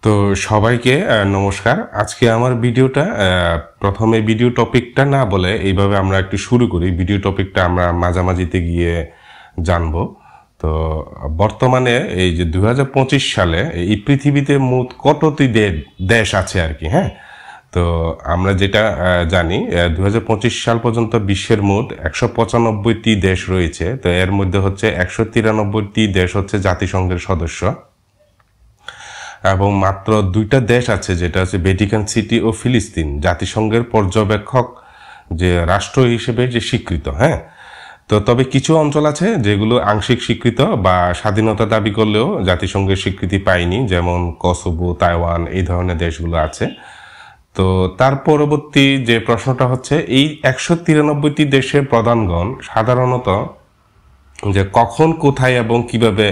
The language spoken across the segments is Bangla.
তো সবাইকে নমস্কার। আজকে আমার ভিডিওটা প্রথমে ভিডিও টপিকটা না বলে এইভাবে আমরা একটু শুরু করি। ভিডিও টপিকটা আমরা মাঝামাঝিতে গিয়ে জানবো। তো বর্তমানে এই যে 2025 সালে এই পৃথিবীতে মোট কতটি দেশ আছে আর কি, হ্যাঁ। তো আমরা যেটা জানি 2025 সাল পর্যন্ত বিশ্বের মোট 195টি দেশ রয়েছে। তো এর মধ্যে হচ্ছে 193টি দেশ হচ্ছে জাতিসংঘের সদস্য এবং মাত্র 2টা দেশ আছে, যেটা হচ্ছে ভ্যাটিকান সিটি ও ফিলিস্তিন জাতিসংঘের পর্যবেক্ষক যে রাষ্ট্র হিসেবে যে স্বীকৃত, হ্যাঁ। তো তবে কিছু অঞ্চল আছে যেগুলো আংশিক স্বীকৃত বা স্বাধীনতা দাবি করলেও জাতিসংঘের স্বীকৃতি পায়নি, যেমন কসোভো, তাইওয়ান, এই ধরনের দেশগুলো আছে। তো তার পরবর্তী যে প্রশ্নটা হচ্ছে, এই 193টি দেশের প্রধানগণ সাধারণত যে কখন, কোথায় এবং কিভাবে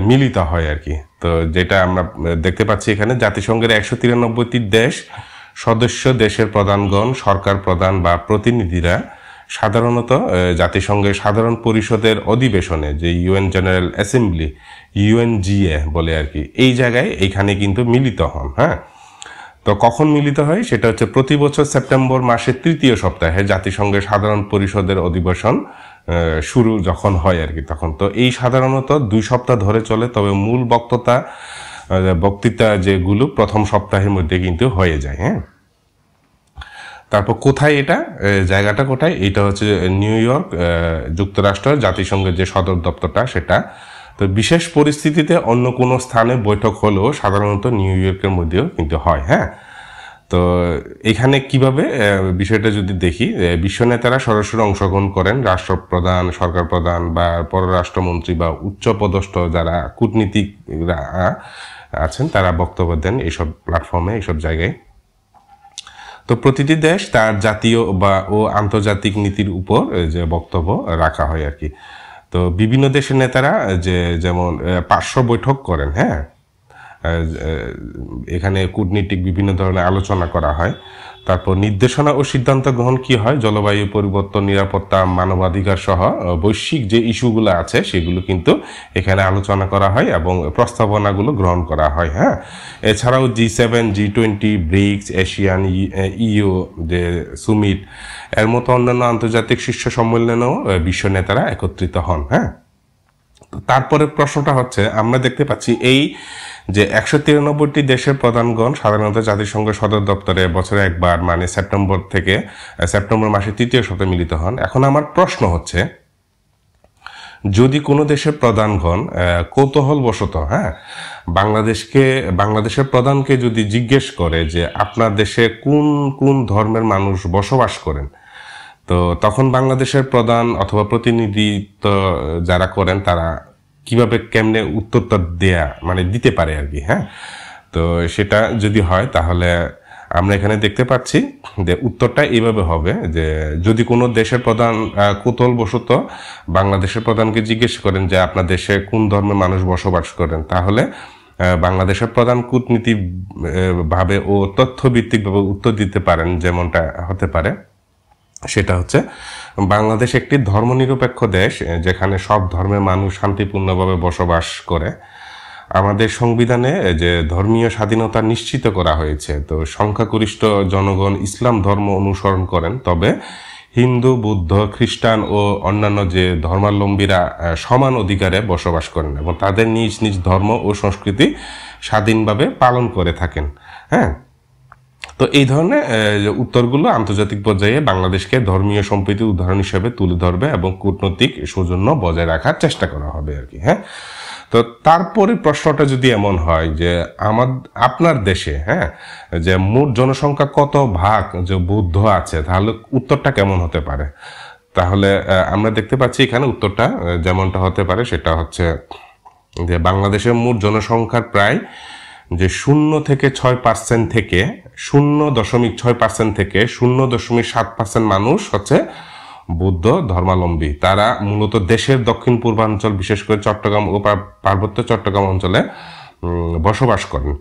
মিলিত হয় আর কি। তো যেটা আমরা দেখতে পাচ্ছি এখানে, জাতিসংঘের 193টি দেশ সদস্য দেশের প্রধানগণ, সরকার প্রধান বা প্রতিনিধিরা সাধারণত জাতিসংঘের সাধারণ পরিষদের অধিবেশনে, যে ইউএন জেনারেল অ্যাসেম্বলি, ইউএনজিএ বলে আর কি, এই জায়গায় এইখানে কিন্তু মিলিত হন, হ্যাঁ। তো কখন মিলিত হয় সেটা হচ্ছে প্রতি বছর সেপ্টেম্বর মাসের 3য় সপ্তাহে জাতিসংঘের সাধারণ পরিষদের অধিবেশন শুরু যখন হয় আর কি, তখন। তো এই সাধারণত 2 সপ্তাহ ধরে চলে, তবে মূল বক্তৃতা যেগুলো প্রথম সপ্তাহের মধ্যে কিন্তু হয়ে যায়, হ্যাঁ। তারপর কোথায় এটা, জায়গাটা কোথায়, এটা হচ্ছে নিউ ইয়র্ক, যুক্তরাষ্ট্র, জাতিসংঘের যে সদর দপ্তরটা সেটা। তো বিশেষ পরিস্থিতিতে অন্য কোনো স্থানে বৈঠক হলেও সাধারণত নিউ ইয়র্কের মধ্যেও কিন্তু হয়, হ্যাঁ। তো এখানে কিভাবে বিষয়টা যদি দেখি, বিশ্ব নেতারা সরাসরি অংশগ্রহণ করেন, রাষ্ট্রপ্রধান, সরকার প্রধান বা পররাষ্ট্রমন্ত্রী বা উচ্চপদস্থ যারা কূটনীতিকরা আছেন তারা বক্তব্য দেন এইসব প্ল্যাটফর্মে, এইসব জায়গায়। তো প্রতিটি দেশ তার জাতীয় ও আন্তর্জাতিক নীতির উপর যে বক্তব্য রাখা হয় আর কি। তো বিভিন্ন দেশের নেতারা যেমন পার্শ্ব বৈঠক করেন, হ্যাঁ। এখানে কূটনীতিক বিভিন্ন ধরনের আলোচনা করা হয়। তারপর নির্দেশনা ও সিদ্ধান্ত গ্রহণ কি হয়, জলবায়ু পরিবর্তন, নিরাপত্তা, মানবাধিকার সহ বৈশ্বিক যে ইস্যুগুলো আছে সেগুলো কিন্তু এখানে আলোচনা করা হয় এবং প্রস্তাবনাগুলো গ্রহণ করা হয়, হ্যাঁ। এছাড়াও G7, G20, bricks, Asian, you যে সুমিট এর মতো অন্যান্য আন্তর্জাতিক শীর্ষ সম্মেলনেও বিশ্ব নেতারা একত্রিত হন, হ্যাঁ। তারপরে প্রশ্নটা হচ্ছে, আমরা দেখতে পাচ্ছি এই যে 193টি দেশের প্রধানগণ সাধারণত জাতিসংঘ সদর দপ্তরে বছরে একবার, মানে সেপ্টেম্বর মাসের 3য় সপ্তাহে মিলিত হন। এখন আমার প্রশ্ন হচ্ছে, যদি কোনো দেশের প্রধানগণ কৌতূহলবশত, হ্যাঁ, বাংলাদেশের প্রধানকে যদি জিজ্ঞেস করে যে আপনার দেশে কোন কোন ধর্মের মানুষ বসবাস করেন, তো তখন বাংলাদেশের প্রধান অথবা প্রতিনিধিত্ব যারা করেন তারা কিভাবে কেমনে উত্তরটা দিতে পারে আর কি, হ্যাঁ। তো সেটা যদি হয় তাহলে আমরা এখানে দেখতে পাচ্ছি যে উত্তরটা এইভাবে হবে যে, যদি কোনো দেশের প্রধান কৌতূহলবশত বাংলাদেশের প্রধানকে জিজ্ঞেস করেন যে আপনার দেশে কোন ধর্মের মানুষ বসবাস করেন, তাহলে বাংলাদেশের প্রধান কূটনীতিক ভাবে ও তথ্যভিত্তিকভাবে উত্তর দিতে পারেন। যেমনটা হতে পারে সেটা হচ্ছে, বাংলাদেশ একটি ধর্মনিরপেক্ষ দেশ যেখানে সব ধর্মের মানুষ শান্তিপূর্ণভাবে বসবাস করে। আমাদের সংবিধানে যে ধর্মীয় স্বাধীনতা নিশ্চিত করা হয়েছে। তো সংখ্যাগরিষ্ঠ জনগণ ইসলাম ধর্ম অনুসরণ করেন, তবে হিন্দু, বৌদ্ধ, খ্রিস্টান ও অন্যান্য যে ধর্মাবলম্বীরা সমান অধিকারে বসবাস করেন এবং তাদের নিজ নিজ ধর্ম ও সংস্কৃতি স্বাধীনভাবে পালন করে থাকেন, হ্যাঁ। তো এই ধরনের উত্তরগুলো আন্তর্জাতিক পর্যায়ে বাংলাদেশকে ধর্মীয় সম্প্রীতির উদাহরণ হিসেবে তুলে ধরবে এবং কূটনৈতিক সৌজন্য বজায় রাখার চেষ্টা করা হবে আর কি, হ্যাঁ। তো তারপরে প্রশ্নটা যদি এমন হয় যে আপনার দেশে, হ্যাঁ, যে মোট জনসংখ্যা কত ভাগ যে বৌদ্ধ আছে, তাহলে উত্তরটা কেমন হতে পারে? তাহলে আমরা দেখতে পাচ্ছি এখানে উত্তরটা যেমনটা হতে পারে সেটা হচ্ছে যে, বাংলাদেশের মোট জনসংখ্যার প্রায় যে 0.6% থেকে 0.6% থেকে 0.7% মানুষ হচ্ছে বৌদ্ধ ধর্মাবলম্বী। তারা মূলত দেশের দক্ষিণ পূর্বাঞ্চল, বিশেষ করে চট্টগ্রাম ও পার্বত্য চট্টগ্রাম অঞ্চলে বসবাস করেন।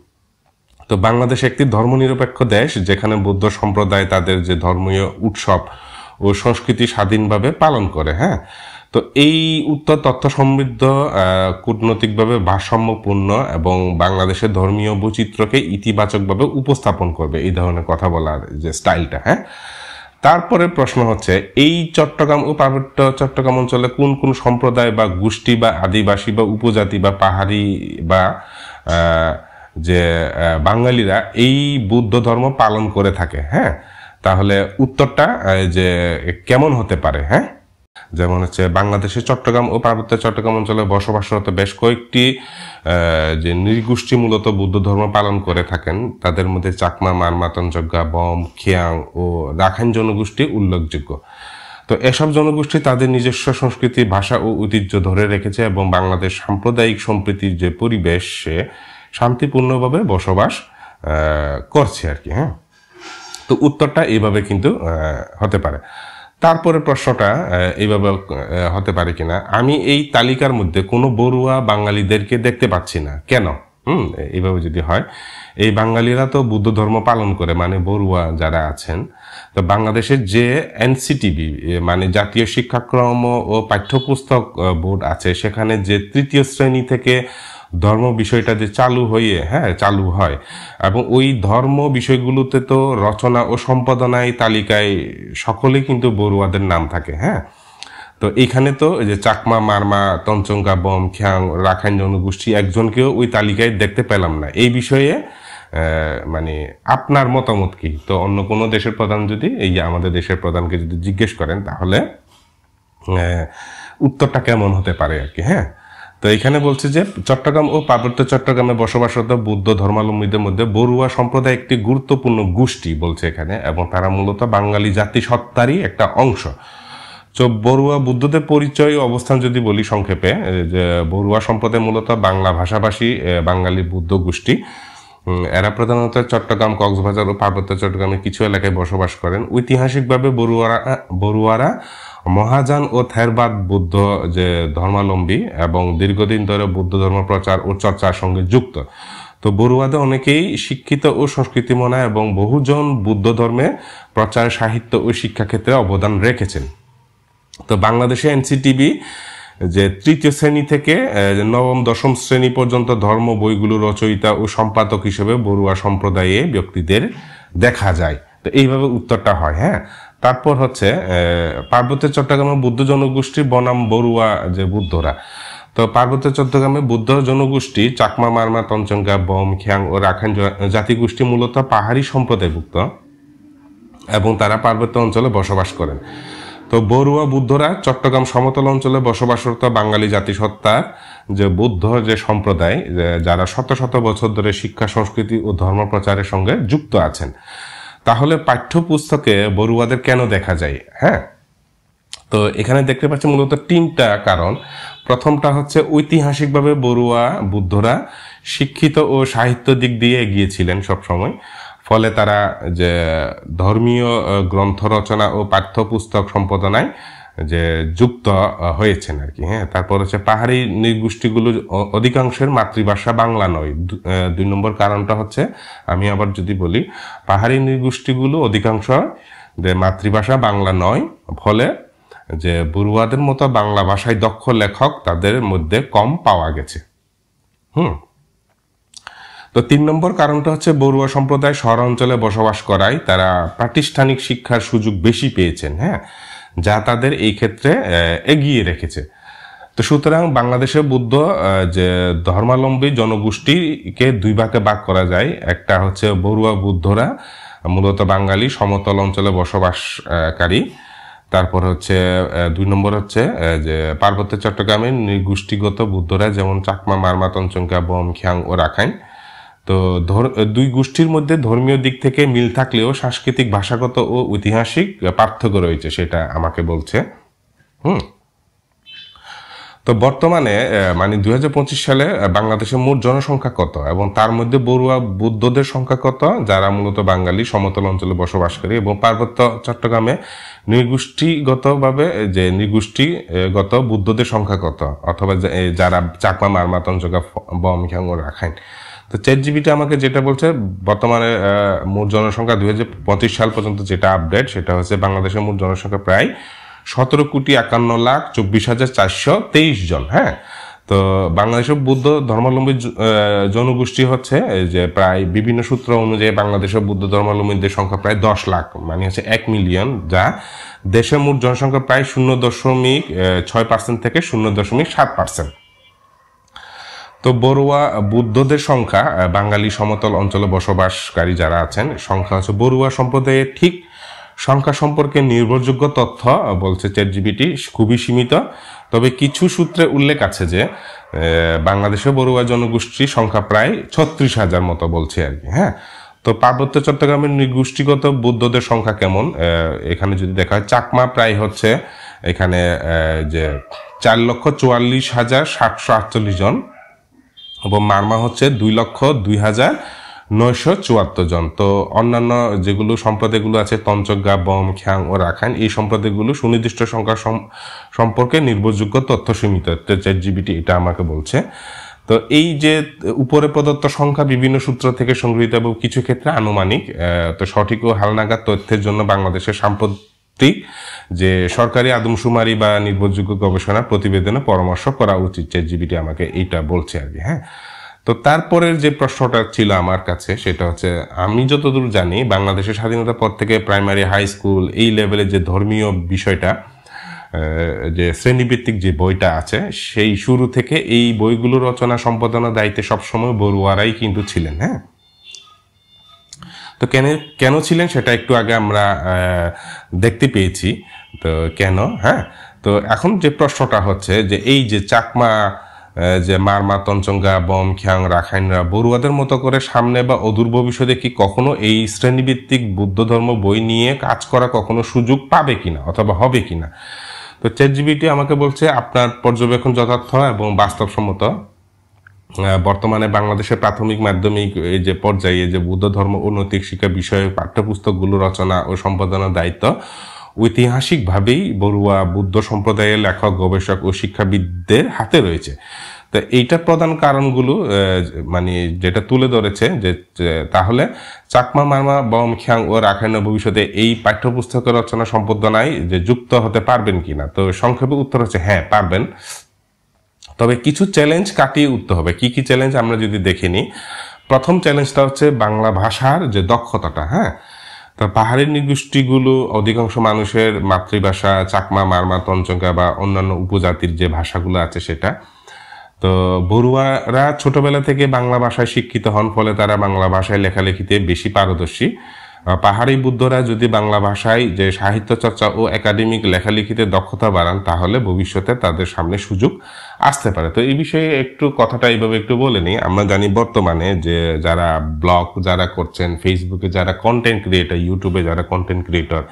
তো বাংলাদেশ একটি ধর্মনিরপেক্ষ দেশ যেখানে বৌদ্ধ সম্প্রদায় তাদের যে ধর্মীয় উৎসব ও সংস্কৃতি স্বাধীনভাবে পালন করে, হ্যাঁ। তো এই উত্তর তথ্য সমৃদ্ধ, কূটনৈতিকভাবে ভারসাম্যপূর্ণ এবং বাংলাদেশের ধর্মীয় বৈচিত্র্যকে ইতিবাচকভাবে উপস্থাপন করবে, এই ধরনের কথা বলার যে স্টাইলটা। হ্যাঁ, তারপরে প্রশ্ন হচ্ছে এই চট্টগ্রাম ও পার্বত্য চট্টগ্রাম অঞ্চলে কোন কোন সম্প্রদায় বা গোষ্ঠী বা আদিবাসী বা উপজাতি বা পাহাড়ি বা যে বাঙালিরা এই বৌদ্ধ ধর্ম পালন করে থাকে। হ্যাঁ, তাহলে উত্তরটা যে কেমন হতে পারে? হ্যাঁ, যেমন হচ্ছে বাংলাদেশের চট্টগ্রাম ও পার্বত্য চট্টগ্রাম অঞ্চলে বসবাসরত বেশ কয়েকটি যে নৃগোষ্ঠী মূলত বৌদ্ধ ধর্ম পালন করে থাকেন। তাদের মধ্যে চাকমা, মারমা, তঞ্চঙ্গা, বম, খিয়াং ও রাখাইন জনগোষ্ঠী উল্লেখযোগ্য। তো এসব জনগোষ্ঠী তাদের নিজস্ব সংস্কৃতি, ভাষা ও ঐতিহ্য ধরে রেখেছে এবং বাংলাদেশ সাম্প্রদায়িক সম্প্রীতির যে পরিবেশে শান্তিপূর্ণভাবে বসবাস করছে আর কি। হ্যাঁ, তো উত্তরটা এইভাবে কিন্তু হতে পারে। তারপরে প্রশ্নটা এইভাবে হতে পারে কিনা, আমি এই তালিকার মধ্যে কোনো বড়ুয়া বাঙালিদেরকে দেখতে পাচ্ছি না, কেন? এইভাবে যদি হয়, এই বাঙালিরা তো বুদ্ধ ধর্ম পালন করে, মানে বড়ুয়া যারা আছেন। তো বাংলাদেশের যে এনসিটিবি মানে জাতীয় শিক্ষাক্রম ও পাঠ্যপুস্তক বোর্ড আছে, সেখানে যে তৃতীয় শ্রেণী থেকে ধর্ম বিষয়টা যে চালু হয় এবং ওই ধর্ম বিষয়গুলোতে তো রচনা ও সম্পাদনায় তালিকায় সকলেই কিন্তু বড়ুয়াদের নাম থাকে। হ্যাঁ, তো এইখানে তো যে চাকমা, মারমা, তঞ্চঙ্গা, বম, খিয়াং, রাখাইন জনগোষ্ঠী একজনকেও ওই তালিকায় দেখতে পেলাম না। এই বিষয়ে মানে আপনার মতামত কি? তো অন্য কোনো দেশের প্রধান যদি আমাদের দেশের প্রধানকে যদি জিজ্ঞেস করেন, তাহলে উত্তরটা কেমন হতে পারে আর কি। হ্যাঁ, তো এখানে বলছে যে চট্টগ্রাম ও পার্বত্য চট্টগ্রামে বসবাসরত বৌদ্ধ ধর্মাবলম্বীদের মধ্যে বড়ুয়া সম্প্রদায় একটি গুরুত্বপূর্ণ গোষ্ঠী বলছে এখানে, এবং তারা মূলত বাঙালি জাতিসত্তারই একটা অংশ। তো বড়ুয়া বুদ্ধদের পরিচয় ও অবস্থান যদি বলি সংক্ষেপে, যে বড়ুয়া সম্প্রদায় মূলত বাংলা ভাষাভাষী বাঙালি বুদ্ধ গোষ্ঠী। এরা প্রধানত চট্টগ্রাম, কক্সবাজার ও পার্বত্য চট্টগ্রামের কিছু এলাকায় বসবাস করেন। ঐতিহাসিকভাবে বড়ুয়ারা মহাযান ও থেরবাদ বৌদ্ধ যে ধর্মাবলম্বী এবং দীর্ঘদিন ধরে বৌদ্ধ ধর্ম প্রচার ও চর্চার সঙ্গে যুক্ত। তো বড়ুয়াদের অনেকেই শিক্ষিত ও সংস্কৃতিমনা এবং বহুজন বুদ্ধ ধর্মে প্রচার, সাহিত্য ও শিক্ষাক্ষেত্রে অবদান রেখেছেন। তো বাংলাদেশে এনসিটিবি যে তৃতীয় শ্রেণী থেকে নবম দশম শ্রেণী পর্যন্ত ধর্ম বইগুলো রচয়িতা ও সম্পাদক হিসেবে বড়ুয়া সম্প্রদায়ে ব্যক্তিদের দেখা যায়। তো এইভাবে উত্তরটা হয়। হ্যাঁ, তারপর হচ্ছে পার্বত্য চট্টগ্রামের বুদ্ধ জনগোষ্ঠীর বনাম বড়ুয়া যে বুদ্ধরা। তো পার্বত্য চট্টগ্রামে বুদ্ধ জনগোষ্ঠী চাকমা, মারমা, তঞ্চঙ্গা, বম, খিয়াং ও রাখাইন জাতিগোষ্ঠী মূলত পাহাড়ি সম্প্রদায়ভুক্ত এবং তারা পার্বত্য অঞ্চলে বসবাস করেন। তো বড়ুয়া বুদ্ধরা চট্টগ্রাম সমতল অঞ্চলে বসবাসরত বাঙালি জাতিসত্তার যে বৌদ্ধ যে সম্প্রদায়, যারা শত শত বছর ধরে শিক্ষা, সংস্কৃতি ও ধর্ম প্রচারের সঙ্গে যুক্ত আছেন। তাহলে পাঠ্যপুস্তকে বড়ুয়াদের কেন দেখা যায়? হ্যাঁ, তো এখানে দেখতে পাচ্ছি মূলত তিনটা কারণ। প্রথমটা হচ্ছে ঐতিহাসিকভাবে বড়ুয়া বুদ্ধরা শিক্ষিত ও সাহিত্য দিক দিয়ে এগিয়েছিলেন সবসময়, ফলে তারা যে ধর্মীয় গ্রন্থ রচনা ও পাঠ্যপুস্তক সম্পাদনায় যে যুক্ত হয়েছেন আর কি। হ্যাঁ, তারপর হচ্ছে পাহাড়ি নৃগোষ্ঠীগুলো অধিকাংশের মাতৃভাষা বাংলা নয়। 2 নম্বর কারণটা হচ্ছে, আমি আবার যদি বলি, পাহাড়ি নৃগোষ্ঠীগুলো অধিকাংশ যে মাতৃভাষা বাংলা নয়, ফলে যে বড়ুয়াদের মতো বাংলা ভাষায় দক্ষ লেখক তাদের মধ্যে কম পাওয়া গেছে। তো 3 নম্বর কারণটা হচ্ছে বড়ুয়া সম্প্রদায় শহর অঞ্চলে বসবাস করায় তারা প্রাতিষ্ঠানিক শিক্ষার সুযোগ বেশি পেয়েছেন। হ্যাঁ, যা তাদের এই ক্ষেত্রে এগিয়ে রেখেছে। তো সুতরাং বাংলাদেশে বুদ্ধ যে ধর্মাবলম্বী জনগোষ্ঠীকে 2 ভাগে ভাগ করা যায়। একটা হচ্ছে বড়ুয়া বুদ্ধরা মূলত বাঙালি সমতল অঞ্চলে বসবাসকারী। তারপর হচ্ছে 2 নম্বর হচ্ছে যে পার্বত্য চট্টগ্রামের নৃগোষ্ঠীগত বুদ্ধরা, যেমন চাকমা, মারমা, তঞ্চঙ্গা, বম, খিয়াং ও রাখাইন। তো 2 গোষ্ঠীর মধ্যে ধর্মীয় দিক থেকে মিল থাকলেও সাংস্কৃতিক, ভাষাগত ও ঐতিহাসিক পার্থক্য রয়েছে, সেটা আমাকে বলছে। তো বর্তমানে মানে 2025 সালে বাংলাদেশের মোট জনসংখ্যা কত এবং তার মধ্যে বড়ুয়া বুদ্ধদের সংখ্যা কত, যারা মূলত বাঙালি সমতল অঞ্চলে বসবাসকারী, এবং পার্বত্য চট্টগ্রামে নৃগোষ্ঠীগতভাবে যে নৃগোষ্ঠীগত বুদ্ধদের সংখ্যা কত, অথবা যারা চাকমা, মারমা, তঞ্চঙ্গা, বম, খিয়াং ও রাখাইন। তো চ্যাটজিপিটি আমাকে যেটা বলছে, বর্তমানে মোট জনসংখ্যা 2025 সাল পর্যন্ত যেটা আপডেট, সেটা হচ্ছে বাংলাদেশের মোট জনসংখ্যা প্রায় 17,51,24,423 জন। হ্যাঁ, তো বাংলাদেশের বৌদ্ধ ধর্মাবলম্বী জনগোষ্ঠী হচ্ছে যে প্রায় বিভিন্ন সূত্র অনুযায়ী বাংলাদেশের বৌদ্ধ ধর্মাবলম্বীদের সংখ্যা প্রায় 10 লাখ, মানে হচ্ছে 1 মিলিয়ন, যা দেশের মোট জনসংখ্যা প্রায় 0.6% থেকে 0.7%। তো বড়ুয়া বুদ্ধদের সংখ্যা, বাঙালি সমতল অঞ্চলে বসবাসকারী যারা আছেন সংখ্যা হচ্ছে বড়ুয়া সম্প্রদায়ের ঠিক সংখ্যা সম্পর্কে নির্ভরযোগ্য তথ্য বলছে চ্যাটজিপিটি খুবই সীমিত। তবে কিছু সূত্রে উল্লেখ আছে যে বাংলাদেশে বড়ুয়া জনগোষ্ঠীর সংখ্যা প্রায় 36,000 মতো বলছে আর কি। হ্যাঁ, তো পার্বত্য চট্টগ্রামের নৃগোষ্ঠীগত বৌদ্ধদের সংখ্যা কেমন, এখানে যদি দেখা হয় চাকমা প্রায় হচ্ছে এখানে যে 4,44,748 জন এবং মারমা হচ্ছে 2,02,974 জন। তো অন্যান্য যেগুলো সম্প্রদায়গুলো আছে তঞ্চঙ্গা, বম, খ্যাং ও রাখাইন, এই সম্প্রদায়গুলো সুনির্দিষ্ট সংখ্যা সম্পর্কে নির্ভরযোগ্য তথ্য সীমিত। চ্যাটজিপিটি এটা আমাকে বলছে। তো এই যে উপরে প্রদত্ত সংখ্যা বিভিন্ন সূত্র থেকে সংগৃহীত এবং কিছু ক্ষেত্রে আনুমানিক, তো সঠিক ও হালনাগাদ তথ্যের জন্য বাংলাদেশের সাম্প্রতিক যে সরকারি আদমশুমারি বা নির্ভরযোগ্য গবেষণা প্রতিবেদনে পরামর্শ করা উচিত। চ্যাটজিপিটি আমাকে এইটা বলছে আর কি। হ্যাঁ, তো তারপরের যে প্রশ্নটা ছিল আমার কাছে সেটা হচ্ছে, আমি যতদূর জানি বাংলাদেশের স্বাধীনতার পর থেকে প্রাইমারি, হাই স্কুল এই লেভেলে যে ধর্মীয় বিষয়টা, যে শ্রেণীভিত্তিক যে বইটা আছে, সেই শুরু থেকে এই বইগুলো রচনা সম্পাদনার দায়িত্বে সবসময় বড়ুয়ারাই কিন্তু ছিলেন। হ্যাঁ, তো কেন ছিলেন সেটা একটু আগে আমরা দেখতে পেয়েছি। তো কেন, হ্যাঁ, তো এখন যে প্রশ্নটা হচ্ছে যে এই যে চাকমা, যে মারমা, তঞ্চঙ্গা, বম, খ্যাং, রাখাইনরা বড়ুয়াদের মতো করে সামনে বা অদূর ভবিষ্যতে কি কখনো এই শ্রেণীভিত্তিক বৌদ্ধ ধর্ম বই নিয়ে কাজ করা কখনো সুযোগ পাবে কিনা অথবা হবে কিনা। তো চ্যাটজিপিটি আমাকে বলছে আপনার পর্যবেক্ষণ যথার্থ এবং বাস্তবসম্মত। বর্তমানে বাংলাদেশের প্রাথমিক মাধ্যমিক এই যে পর্যায়ে যে বৌদ্ধ ধর্ম ও নৈতিক শিক্ষা বিষয়ে পাঠ্যপুস্তকগুলো রচনা ও সম্পাদনার দায়িত্ব ঐতিহাসিকভাবেই বড়ুয়া বুদ্ধ সম্প্রদায়ের লেখক, গবেষক ও শিক্ষাবিদদের হাতে রয়েছে। তো এইটার প্রধান কারণগুলো মানে যেটা তুলে ধরেছে যে তাহলে চাকমা, মারমা, বম, খ্যাং ও রাখাইন ভবিষ্যতে এই পাঠ্যপুস্তকের রচনা সম্পাদনায় যে যুক্ত হতে পারবেন কিনা। তো সংক্ষেপে উত্তর হচ্ছে হ্যাঁ, পারবেন। তবে কিছু চ্যালেঞ্জ কাটিয়ে উঠতে হবে। কি কি চ্যালেঞ্জ আমরা যদি দেখে নিই, প্রথম চ্যালেঞ্জটা হচ্ছে বাংলা ভাষার যে দক্ষতাটা। হ্যাঁ, তো পাহাড়ি নৃগোষ্ঠীগুলো অধিকাংশ মানুষের মাতৃভাষা চাকমা, মারমা, তঞ্চঙ্গা বা অন্যান্য উপজাতির যে ভাষাগুলো আছে সেটা। তো বড়ুয়ারা ছোটবেলা থেকে বাংলা ভাষায় শিক্ষিত হন, ফলে তারা বাংলা ভাষায় লেখালেখিতে বেশি পারদর্শী। পাহাড়ি বুদ্ধরা যদি বাংলা ভাষায় যে সাহিত্য চর্চা ও একাডেমিক লেখালেখিতে দক্ষতা বাড়ান, তাহলে ভবিষ্যতে তাদের সামনে সুযোগ আসতে পারে। তো এই বিষয়ে একটু কথাটা এইভাবে একটু বলে নিই। আমরা জানি বর্তমানে যে যারা ব্লগ যারা করছেন, ফেসবুকে যারা কন্টেন্ট ক্রিয়েটর, ইউটিউবে যারা কন্টেন্ট ক্রিয়েটর,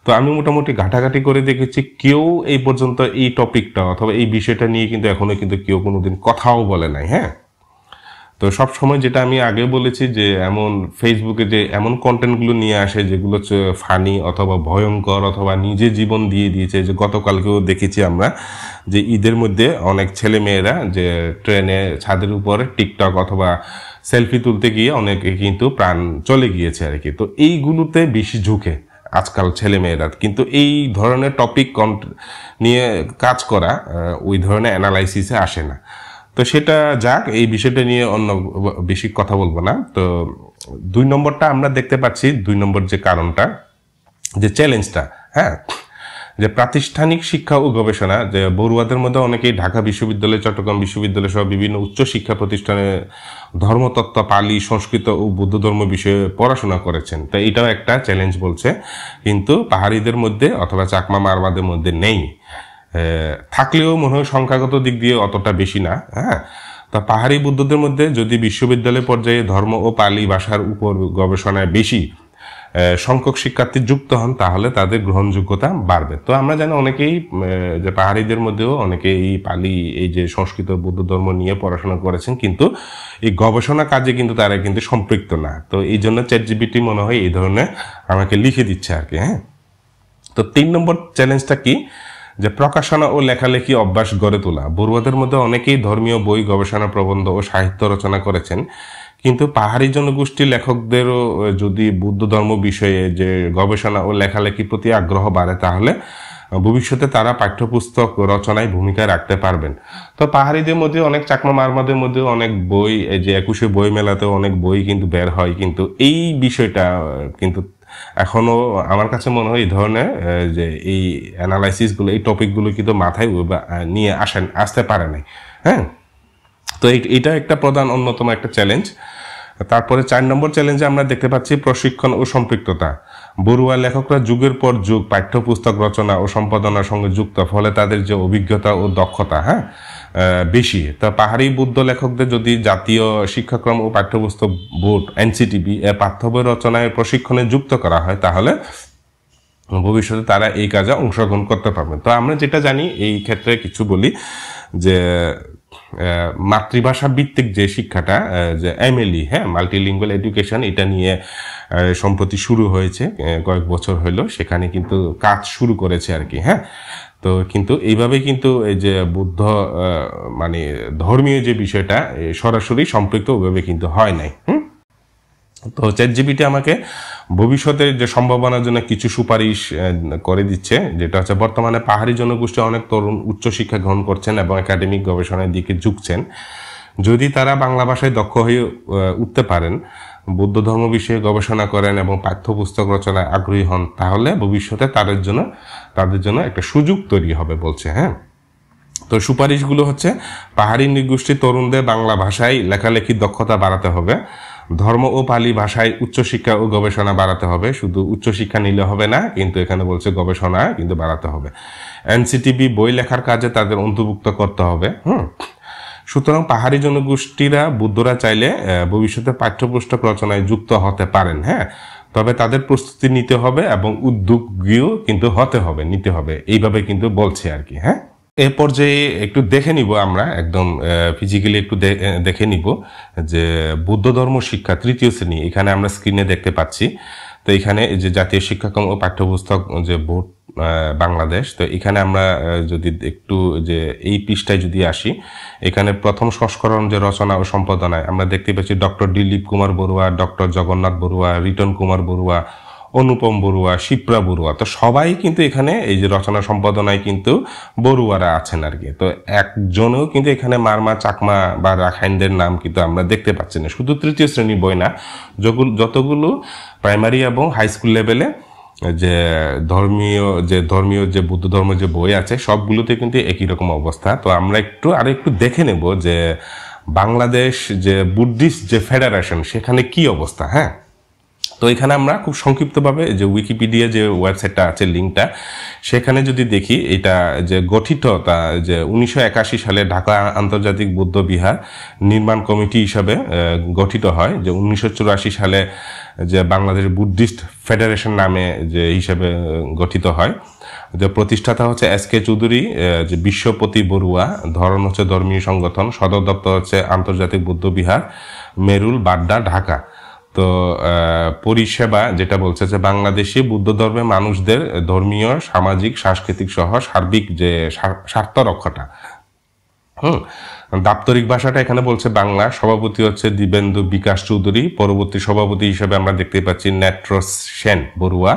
তো আমি মোটামুটি ঘাটাঘাটি করে দেখেছি কেউ এই পর্যন্ত এই টপিকটা অথবা এই বিষয়টা নিয়ে কিন্তু এখনো কিন্তু কেউ কোনোদিন কথাও বলে নাই। হ্যাঁ, তো সব সময় যেটা আমি আগে বলেছি যে এমন ফেসবুকে যে এমন কন্টেন্টগুলো নিয়ে আসে যেগুলো হচ্ছে ফানি অথবা ভয়ঙ্কর অথবা নিজে জীবন দিয়ে দিয়েছে। যে গতকালকেও দেখেছি আমরা যে ঈদের মধ্যে অনেক ছেলে মেয়েরা যে ট্রেনে ছাদের উপরে টিকটক অথবা সেলফি তুলতে গিয়ে অনেকে কিন্তু প্রাণ চলে গিয়েছে আর কি। তো এইগুলোতে বেশি ঝুঁকে আজকাল ছেলে মেয়েরা, কিন্তু এই ধরনের টপিক নিয়ে কাজ করা ওই ধরনের অ্যানালাইসিসে আসে না। তো সেটা যাক, এই বিষয়টা নিয়ে অন্য বেশি কথা বলবো না। তো 2 নম্বরটা আমরা দেখতে পাচ্ছি, 2 নম্বর যে কারণটা, যে চ্যালেঞ্জটা, হ্যাঁ, যে প্রাতিষ্ঠানিক শিক্ষা ও গবেষণা। যে বড়ুয়াদের মধ্যে অনেকেই ঢাকা বিশ্ববিদ্যালয়, চট্টগ্রাম বিশ্ববিদ্যালয় সহ বিভিন্ন উচ্চ শিক্ষা প্রতিষ্ঠানে ধর্মতত্ত্ব, পালি, সংস্কৃত ও বৌদ্ধ ধর্ম বিষয়ে পড়াশোনা করেছেন। তো এটাও একটা চ্যালেঞ্জ বলছে, কিন্তু পাহাড়িদের মধ্যে অথবা চাকমা, মারমাদের মধ্যে নেই। থাকলেও মনে হয় সংখ্যাগত দিক দিয়ে অতটা বেশি না। হ্যাঁ, তা পাহাড়ি বুদ্ধদের মধ্যে যদি বিশ্ববিদ্যালয় পর্যায়ে ধর্ম ও পালি ভাষার উপর গবেষণায় বেশি সংখ্যক শিক্ষার্থী যুক্ত হন, তাহলে তাদের গ্রহণযোগ্যতা বাড়বে। তো আমরা জানি অনেকেই যে পাহাড়িদের মধ্যেও অনেকে এই পালি, এই যে সংস্কৃত বৌদ্ধ ধর্ম নিয়ে পড়াশোনা করেছেন, কিন্তু এই গবেষণা কাজে কিন্তু তারা কিন্তু সম্পৃক্ত না। তো এই জন্য চ্যাটজিপিটি মনে হয় এই ধরনের আমাকে লিখে দিচ্ছে আর কি। হ্যাঁ, তো 3 নম্বর চ্যালেঞ্জটা কি, যে প্রকাশনা ও লেখালেখি অভ্যাস গড়ে তোলা। বড়ুয়াদের মধ্যে অনেকেই ধর্মীয় বই, গবেষণা, প্রবন্ধ ও সাহিত্য রচনা করেছেন, কিন্তু পাহাড়ি জনগোষ্ঠীর লেখকদেরও যদি বুদ্ধ ধর্ম বিষয়ে যে গবেষণা ও লেখালেখির প্রতি আগ্রহ বাড়ে, তাহলে ভবিষ্যতে তারা পাঠ্যপুস্তক রচনায় ভূমিকা রাখতে পারবেন। তো পাহাড়িদের মধ্যে অনেক, চাকমা মারমাদের মধ্যে অনেক বই, এই যে 21শে বই মেলাতেও অনেক বই কিন্তু বের হয়, কিন্তু এই বিষয়টা কিন্তু এখনো আমার কাছে মনে হয় এই ধরনের যে এই অ্যানালাইসিসগুলো, এই টপিকগুলো কিন্তু মাথায় নিয়ে আসতে পারে নাই। হ্যাঁ, তো এটা একটা প্রধান অন্যতম একটা চ্যালেঞ্জ। তারপরে 4 নম্বর চ্যালেঞ্জে আমরা দেখতে পাচ্ছি প্রশিক্ষণ ও সম্পৃক্ততা। বড়ুয়া লেখকরা যুগের পর যুগ পাঠ্যপুস্তক রচনা ও সম্পাদনার সঙ্গে যুক্ত, ফলে তাদের যে অভিজ্ঞতা ও দক্ষতা বেশি। তা পাহাড়ি বৌদ্ধ লেখকদের যদি জাতীয় শিক্ষাক্রম ও পাঠ্যপুস্তক বোর্ড এনসিটিবি পাঠ্য বই রচনায় প্রশিক্ষণে যুক্ত করা হয়, তাহলে ভবিষ্যতে তারা এই কাজে অংশগ্রহণ করতে পারবেন। তো আমরা যেটা জানি এই ক্ষেত্রে কিছু বলি যে মাতৃভাষা ভিত্তিক যে শিক্ষাটা, যে এমএলই, মাল্টিলিঙ্গুয়াল এডুকেশন, এটা নিয়ে সম্প্রতি শুরু হয়েছে, কয়েক বছর হইলো, সেখানে কিন্তু কাজ শুরু করেছে আর কি। তো কিন্তু এইভাবে কিন্তু এই যে বুদ্ধ মানে ধর্মীয় যে বিষয়টা সরাসরি সম্পৃক্ত ওইভাবে কিন্তু হয় নাই। তো চ্যাটজিপিটি আমাকে ভবিষ্যতের যে সম্ভাবনার জন্য কিছু সুপারিশ করে দিচ্ছে, যেটা হচ্ছে বর্তমানে পাহাড়ি জনগোষ্ঠী অনেক তরুণ উচ্চশিক্ষা গ্রহণ করছেন এবং একাডেমিক গবেষণার দিকে ঝুঁকছেন। যদি তারা বাংলা ভাষায় দক্ষ হয়ে উঠতে পারেন, বৌদ্ধ ধর্ম বিষয়ে গবেষণা করেন এবং পাঠ্যপুস্তক রচনায় আগ্রহী হন, তাহলে ভবিষ্যতে তাদের জন্য একটা সুযোগ তৈরি হবে বলছে। তো সুপারিশগুলো হচ্ছে, পাহাড়ি নৃগোষ্ঠী তরুণদের বাংলা ভাষায় লেখালেখির দক্ষতা বাড়াতে হবে, ধর্ম ও পালি ভাষায় উচ্চশিক্ষা ও গবেষণা বাড়াতে হবে। শুধু উচ্চশিক্ষা নিলে হবে না, কিন্তু এখানে বলছে গবেষণা কিন্তু বাড়াতে হবে। এনসিটিবি বই লেখার কাজে তাদের অন্তর্ভুক্ত করতে হবে। সুতরাং পাহাড়ি জনগোষ্ঠীরা, বুদ্ধরা চাইলে ভবিষ্যতে পাঠ্যপুস্তক রচনায় যুক্ত হতে পারেন। তবে তাদের প্রস্তুতি নিতে হবে এবং উদ্যোগীও কিন্তু নিতে হবে, এইভাবে কিন্তু বলছে আর কি। এ পর্যায়ে একটু দেখে নিব আমরা, একদম ফিজিক্যালি একটু দেখে নিব যে বৌদ্ধ ধর্ম শিক্ষা তৃতীয় শ্রেণী, এখানে আমরা স্ক্রিনে দেখতে পাচ্ছি। তো এখানে যে জাতীয় শিক্ষাক্রম ও পাঠ্যপুস্তক যে বোর্ড বাংলাদেশ, তো এখানে আমরা যদি একটু যে এই পৃষ্ঠায় যদি আসি, এখানে প্রথম সংস্করণ যে রচনা ও সম্পাদনায় আমরা দেখতে পাচ্ছি ডক্টর দিলীপ কুমার বড়ুয়া, ডক্টর জগন্নাথ বড়ুয়া, রিটন কুমার বড়ুয়া, অনুপম বড়ুয়া, শিপ্রা বড়ুয়া। তো সবাই কিন্তু এখানে এই যে রচনা সম্পাদনায় কিন্তু বড়ুয়ারা আছেন আর কি। তো একজনেও কিন্তু এখানে মারমা, চাকমা বা রাখাইনদের নাম কিন্তু আমরা দেখতে পাচ্ছি না। শুধু তৃতীয় শ্রেণীর বই না, যতগুলো প্রাইমারি এবং হাই স্কুল লেভেলে যে ধর্মীয় যে বুদ্ধ ধর্ম যে বই আছে, সবগুলোতে কিন্তু একই রকম অবস্থা। তো আমরা একটু দেখে নেব যে বাংলাদেশ যে বুদ্ধিস্ট যে ফেডারেশন, সেখানে কি অবস্থা। তো এখানে আমরা খুব সংক্ষিপ্তভাবে যে উইকিপিডিয়া যে ওয়েবসাইটটা আছে, লিঙ্কটা, সেখানে যদি দেখি, এটা যে গঠিত তা যে 1981 সালে ঢাকা আন্তর্জাতিক বৌদ্ধ বিহার নির্মাণ কমিটি হিসাবে গঠিত হয়, যে 1984 সালে যে বাংলাদেশ বুদ্ধিস্ট ফেডারেশন নামে যে হিসাবে গঠিত হয়। যে প্রতিষ্ঠাতা হচ্ছে এসকে চৌধুরী, যে বিশ্বপতি বড়ুয়া, ধরন হচ্ছে ধর্মীয় সংগঠন, সদর দপ্তর হচ্ছে আন্তর্জাতিক বৌদ্ধ বিহার, মেরুল, বাড্ডা, ঢাকা। তো পরিষেবা যেটা বলছে যে বাংলাদেশি বৌদ্ধ ধর্মের মানুষদের ধর্মীয়, সামাজিক, সাংস্কৃতিক সহ সার্বিক যে স্বার্থ রক্ষাটা। দাপ্তরিক ভাষাটা এখানে বলছে বাংলা। সভাপতি হচ্ছে দিবেন্দু বিকাশ চৌধুরী, পরবর্তী সভাপতি হিসেবে আমরা দেখতে পাচ্ছি নেত্রস সেন বড়ুয়া।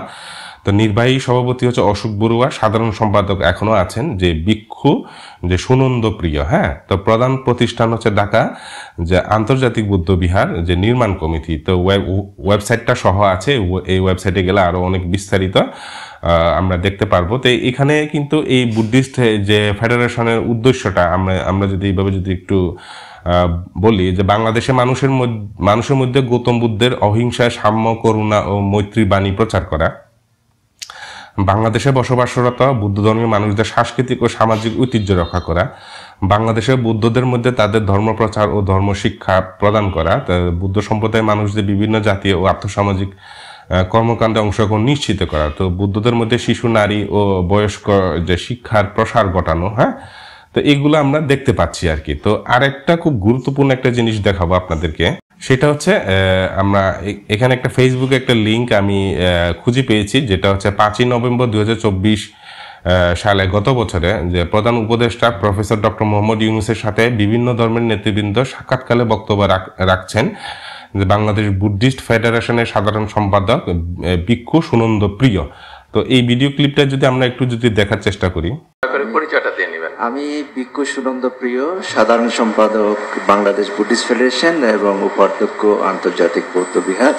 তো নির্বাহী সভাপতি হচ্ছে অশোক বড়ুয়া, সাধারণ সম্পাদক এখনো আছেন যে ভিক্ষু যে সুনন্দ প্রিয়। তো প্রধান প্রতিষ্ঠান হচ্ছে ঢাকা যে আন্তর্জাতিক বৌদ্ধ বিহার যে নির্মাণ কমিটি। তো ওয়েবসাইটটা সহ আছে, এই ওয়েবসাইটে গেলে আরো অনেক বিস্তারিত আমরা দেখতে পারবো। তো এখানে কিন্তু এই বুদ্ধিস্ট যে ফেডারেশনের উদ্দেশ্যটা আমরা যদি এইভাবে যদি একটু বলি, যে বাংলাদেশে মানুষের মধ্যে গৌতম বুদ্ধের অহিংসা, সাম্য, করুণা ও মৈত্রী বাণী প্রচার করা, বাংলাদেশে বসবাসরত বৌদ্ধ ধর্মীয় মানুষদের সাংস্কৃতিক ও সামাজিক ঐতিহ্য রক্ষা করা, বাংলাদেশের বৌদ্ধদের মধ্যে তাদের ধর্ম প্রচার ও ধর্ম শিক্ষা প্রদান করা, বুদ্ধ সম্প্রদায়ের মানুষদের বিভিন্ন জাতীয় ও আর্থসামাজিক কর্মকাণ্ডে অংশগ্রহণ নিশ্চিত করা, তো বুদ্ধদের মধ্যে শিশু, নারী ও বয়স্ক যে শিক্ষার প্রসার ঘটানো। তো এগুলো আমরা দেখতে পাচ্ছি আর কি। তো আরেকটা খুব গুরুত্বপূর্ণ একটা জিনিস দেখাবো আপনাদেরকে, সেটা হচ্ছে আমরা এখানে একটা ফেসবুকে একটা লিঙ্ক আমি খুঁজে পেয়েছি, যেটা হচ্ছে 5ই নভেম্বর 2024 সালে, গত বছরে, যে প্রধান উপদেষ্টা প্রফেসর ডক্টর মোহাম্মদ ইউনূসের সাথে বিভিন্ন ধর্মের নেতৃবৃন্দ সাক্ষাৎকালে বক্তব্য রাখছেন যে বাংলাদেশ বুদ্ধিস্ট ফেডারেশনের সাধারণ সম্পাদক ভিক্ষু সুনন্দ প্রিয়। তো তো এই ভিডিও ক্লিপটা যদি আমরা একটু দেখার চেষ্টা করি। পরিচয়টা দিয়ে নেবেন। আমি ভিক্ষু সুনন্দ প্রিয়, সাধারণ সম্পাদক বাংলাদেশ বুদ্ধিস্ট ফেডারেশন এবং উপাধ্যক্ষ আন্তর্জাতিক বৌদ্ধ বিহার।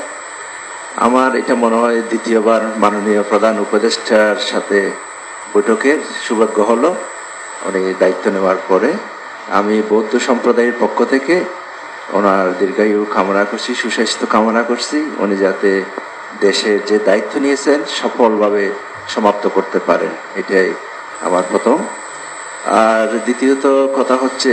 আমার এটা মনে হয় দ্বিতীয়বার মাননীয় প্রধান উপদেষ্টার সাথে বৈঠকের সৌভাগ্য হলো উনি দায়িত্ব নেওয়ার পরে। আমি বৌদ্ধ সম্প্রদায়ের পক্ষ থেকে ওনার দীর্ঘায়ু কামনা করছি, সুস্বাস্থ্য কামনা করছি, উনি যাতে দেশের যে দায়িত্ব নিয়েছেন সফলভাবে সমাপ্ত করতে পারেন, এটাই আমার প্রথম। আর দ্বিতীয়ত কথা হচ্ছে,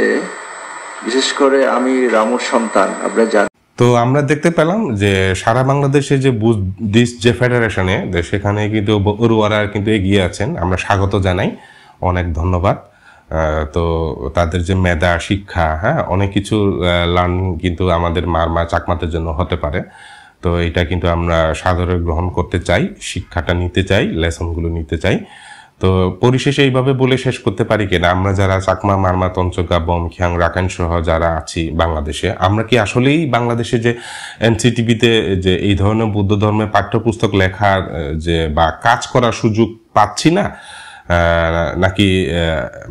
বিশেষ করে আমি রামুর সন্তান, আপনারা জানেন। তো আমরা দেখতে পেলাম যে সারা বাংলাদেশে যে বুদ্ধিস্ট যে ফেডারেশনে, সেখানে কিন্তু বড়ুয়ারা কিন্তু এগিয়ে আছেন, আমরা স্বাগত জানাই, অনেক ধন্যবাদ। তো তাদের যে মেধা, শিক্ষা, হ্যাঁ, অনেক কিছু লার্নিং কিন্তু আমাদের মারমা চাকমাদের জন্য হতে পারে। তো এটা কিন্তু আমরা সাদরে গ্রহণ করতে চাই, শিক্ষাটা নিতে চাই, লেসনগুলো নিতে চাই। তো পরিশেষে এইভাবে বলে শেষ করতে পারি কিনা, আমরা যারা চাকমা, মারমা, তঞ্চকা, বমখিয়াং, রাখাইন সহ যারা আছি বাংলাদেশে, আমরা কি আসলেই বাংলাদেশে যে এনসিটিভিতে যে এই ধরনের বৌদ্ধ ধর্মের পাঠ্যপুস্তক লেখার যে বা কাজ করার সুযোগ পাচ্ছি না, নাকি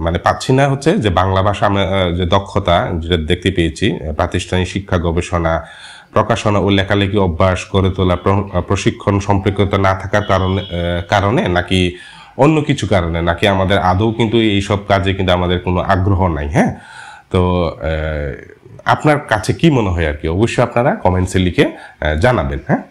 মানে পাচ্ছি না হচ্ছে যে বাংলা ভাষা আমরা যে দক্ষতা যেটা দেখতে পেয়েছি, প্রাতিষ্ঠানিক শিক্ষা, গবেষণা, প্রকাশনা ও লেখালেখি অভ্যাস গড়ে তোলা, প্রশিক্ষণ সম্পর্কিত না থাকার কারণে নাকি অন্য কিছু কারণে, নাকি আমাদের আদৌ কিন্তু এইসব কাজে কিন্তু আমাদের কোনো আগ্রহ নাই। হ্যাঁ, তো আপনার কাছে কি মনে হয় আর কি, অবশ্যই আপনারা কমেন্টসে লিখে জানাবেন। হ্যাঁ।